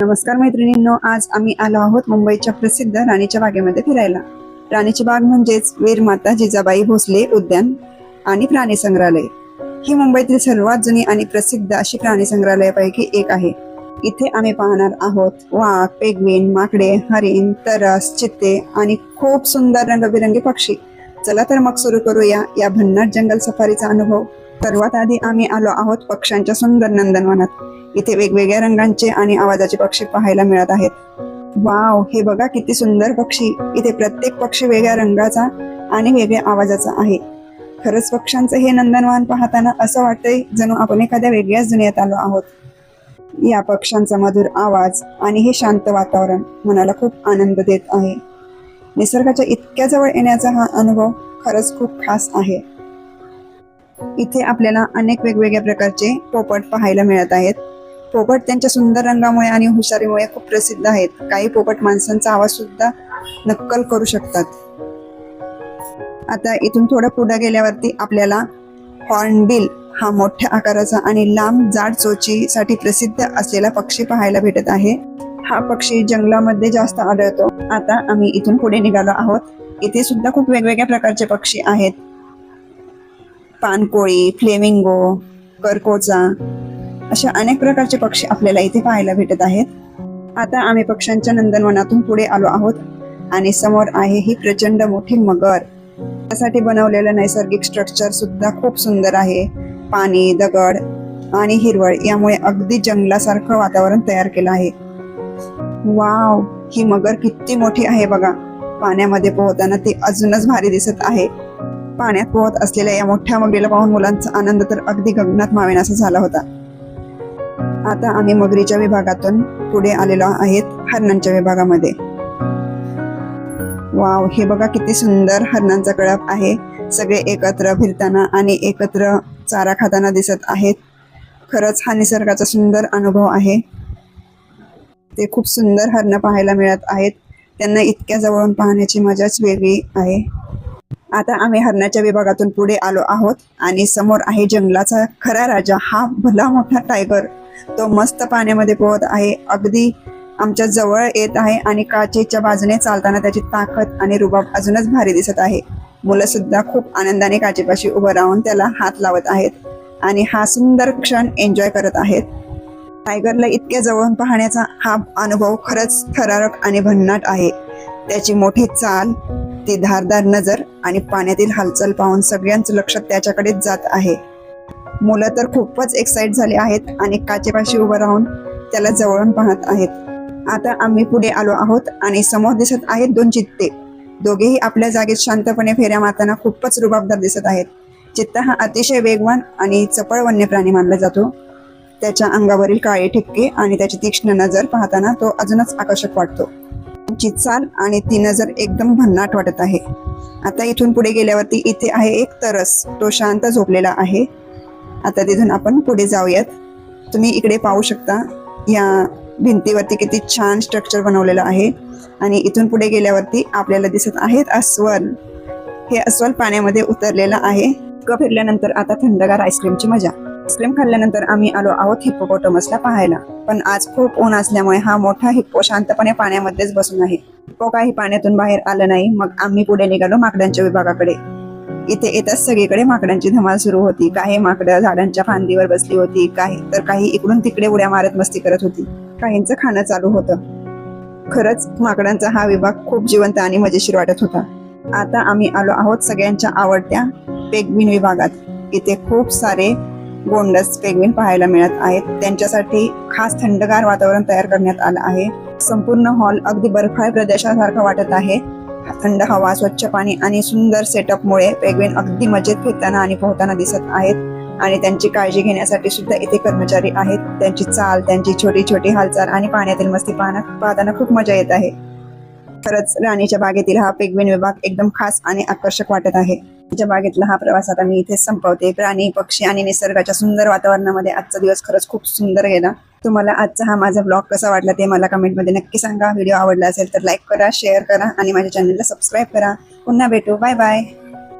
नमस्कार मैत्रिणींनो, आज आम्ही आलो आहोत मुंबईच्या प्रसिद्ध राणीच्या बागेमध्ये फिरायला। राणीची बाग म्हणजेच वीर माता जिजाबाई भोसले उद्यान आणि प्राणी संग्रहालय ही मुंबईतील सर्वात जुनी आणि प्रसिद्ध अशी प्राणी संग्रहालयापैकी एक आहे। इथे आम्ही पाहणार आहोत वाघ, पेंग्विन, माकडे, हरिण, तरस, चित्ते आणि खूप सुंदर रंगबिरंगी पक्षी। चला तर मग सुरू करूया या भन्नाट जंगल सफारीचा अनुभव। सर्वात आधी आम्ही आलो आहोत पक्ष्यांच्या सुंदर नंदनवनात। इथे वेगवेगळ्या रंगांचे आणि आवाजाचे पक्षी पाहायला मिळत आहेत। वाव, हे बघा किती सुंदर पक्षी। इथे प्रत्येक पक्षी वेगळ्या रंगाचा आणि वेगळ्या आवाजाचा आहे। खरंच पक्ष्यांचं हे नंदनवन पाहताना असं वाटतंय जणू आपण एखाद्या वेगळ्याच दुनियेत आलो आहोत। या पक्ष्यांचा मधुर आवाज आणि हे शांत वातावरण मनाला खूप आनंद देत आहे। निसर्गाच्या इतक्या जवळ येण्याचा हा अनुभव खरंच खूप खास आहे। इथे आपल्याला अनेक वेगवेगळ्या प्रकारचे पोपट पाहायला मिळत आहेत। पोपट त्यांच्या सुंदर रंगामुळे आणि हुशारीमुळे खूप प्रसिद्ध आहेत। काही पोपट माणसांचा आवाज सुद्धा नक्कल करू शकतात। आता इथून थोडं पुढे गेल्यावरती आपल्याला हॉर्नबिल हा मोठ्या आकाराचा आणि लांब जाड चोचीसाठी प्रसिद्ध असलेला पक्षी पाहायला भेटत आहे। हा पक्षी जंगलामध्ये जास्त आढळतो। आता आम्ही इथून पुढे निघालो आहोत। इथे सुद्धा खूप वेगवेगळ्या प्रकारचे पक्षी आहेत। पानकोळी, फ्लेमिंगो, करकोचा अशा अनेक प्रकारचे पक्षी आपल्याला इथे पाहायला भेटत आहेत। आता आम्ही पक्ष्यांच्या नंदनवनातून पुढे आलो आहोत आणि समोर आहे ही प्रचंड मोठी मगर। त्यासाठी बनवलेलं नैसर्गिक स्ट्रक्चर सुद्धा खूप सुंदर आहे। पाणी, दगड आणि हिरवळ यामुळे अगदी जंगलासारखं वातावरण तयार केलं आहे। वाव, ही मगर किती मोठी आहे बघा। पाण्यामध्ये पोहताना ती अजूनच भारी दिसत आहे। पाण्यात पोहत असलेल्या या मोठ्या मगरीला पाहून मुलांचा आनंद तर अगदी गगनात मावेनासा झाला होता। आता आम्ही मगरीच्या विभागातून पुढे आलेलो आहेत हरणांच्या विभागामध्ये। वाव, हे बघा किती सुंदर हरणांचा कळप आहे। सगळे एकत्र फिरताना आणि एकत्र चारा खाताना दिसत आहेत। खरंच हा निसर्गाचा सुंदर अनुभव आहे। ते खूप सुंदर हरण पाहायला मिळत आहेत। त्यांना इतक्या जवळून पाहण्याची मजाच वेगळी आहे। आता आम्ही हरणाच्या विभागातून पुढे आलो आहोत आणि समोर आहे जंगलाचा खरा राजा, हा भला मोठा टायगर। तो मस्त पाण्यामध्ये पोहत आहे, अगदी आमच्या जवळ येत आहे आणि काचेच्या बाजूने चालताना त्याची ताकद आणि रुबाब अजूनच भारी दिसत आहे। मुलं सुद्धा खूप आनंदाने काचेपाशी उभं राहून त्याला हात लावत आहेत आणि हा सुंदर क्षण एन्जॉय करत आहेत। टायगरला इतक्या जवळून पाहण्याचा हा अनुभव खरंच थरारक आणि भन्नाट आहे। त्याची मोठी चाल, ती धारदार नजर आणि पाण्यातील हालचाल पाहून सगळ्यांचं लक्ष त्याच्याकडेच जात आहे। मुलं तर खूपच एक्साइट झाले आहेत आणि काचेपाशी उभं राहून त्याला जवळून पाहत आहेत। आता आम्ही पुढे आलो आहोत आणि समोर दिसत आहेत दोन चित्ते। दोघेही आपल्या जागेत शांतपणे फेऱ्या मारताना खूपच रुबाबदार दिसत आहेत। चित्ता हा अतिशय वेगवान आणि चपळ वन्य प्राणी मानला जातो। त्याच्या अंगावरील काळे ठिपके आणि त्याची तीक्ष्ण नजर पाहताना तो अजूनच आकर्षक वाटतो। त्याची चाल आणि ती नजर एकदम भन्नाट वाटत आहे। आता इथून पुढे गेल्यावरती इथे आहे एक तरस, तो शांत झोपलेला आहे। आता तिथून आपण पुढे जाऊयात। तुम्ही इकडे पाहू शकता या भिंतीवरती किती छान स्ट्रक्चर बनवलेलं आहे आणि इथून पुढे गेल्यावरती आपल्याला दिसत आहेत अस्वल। हे अस्वल पाण्यामध्ये उतरलेलं आहे। इतकं फिरल्यानंतर आता थंडगार आईस्क्रीमची मजा। आईस्क्रीम खाल्ल्यानंतर आम्ही आलो आहोत हिप्पोपोटामसला पाहायला, पण आज खूप ऊन असल्यामुळे हा मोठा हिप्पो शांतपणे पाण्यामध्येच बसून आहे। हिप्पो काही पाण्यातून बाहेर आलं नाही। मग आम्ही पुढे निघालो माकडांच्या विभागाकडे। इथे येताच सगळीकडे माकडांची धमाल सुरू होती। काही माकडं झाडांच्या फांदीवर बसली होती, काही इकडून तिकडे उड्या मारत मस्ती करत होती। काहींचं खाणं चालू होतं। खरंच माकडांचा हा विभाग खूप जिवंत आणि मजेशीर वाटत होता। आता आम्ही आलो आहोत सगळ्यांच्या आवडत्या पेंग्विन विभागात। इथे खूप सारे गोंडस पेंग्विन पाहायला मिळत आहेत। त्यांच्यासाठी खास थंडगार वातावरण तयार करण्यात आलं आहे। संपूर्ण हॉल अगदी बर्फाळ प्रदेशासारखं वाटत आहे। थंड हवा, स्वच्छ पाणी आणि सुंदर सेटअपमुळे पेंग्विन अगदी मजेत फिरताना आणि पोहताना दिसत आहेत आणि त्यांची काळजी घेण्यासाठी सुद्धा इथे कर्मचारी आहेत। त्यांची चाल, त्यांची छोटी छोटी हालचाल आणि पाण्यातील मस्ती पाहताना खूप मजा येत आहे। खरंच राणीच्या बागेतील हा पेंग्विन विभाग एकदम खास आणि आकर्षक वाटत आहे। राणीच्या बागेतला हा प्रवास आता मी इथेच संपवते। प्राणी, पक्षी आणि निसर्गाच्या सुंदर वातावरणामध्ये आजचा दिवस खरंच खूप सुंदर गेला। तुम्हाला आजचा हा माझा ब्लॉग कसा वाटला ते मला कमेंटमध्ये नक्की सांगा। व्हिडिओ आवडला असेल तर लाईक करा, शेअर करा आणि माझ्या चॅनलला सबस्क्राईब करा। पुन्हा भेटू, बाय बाय।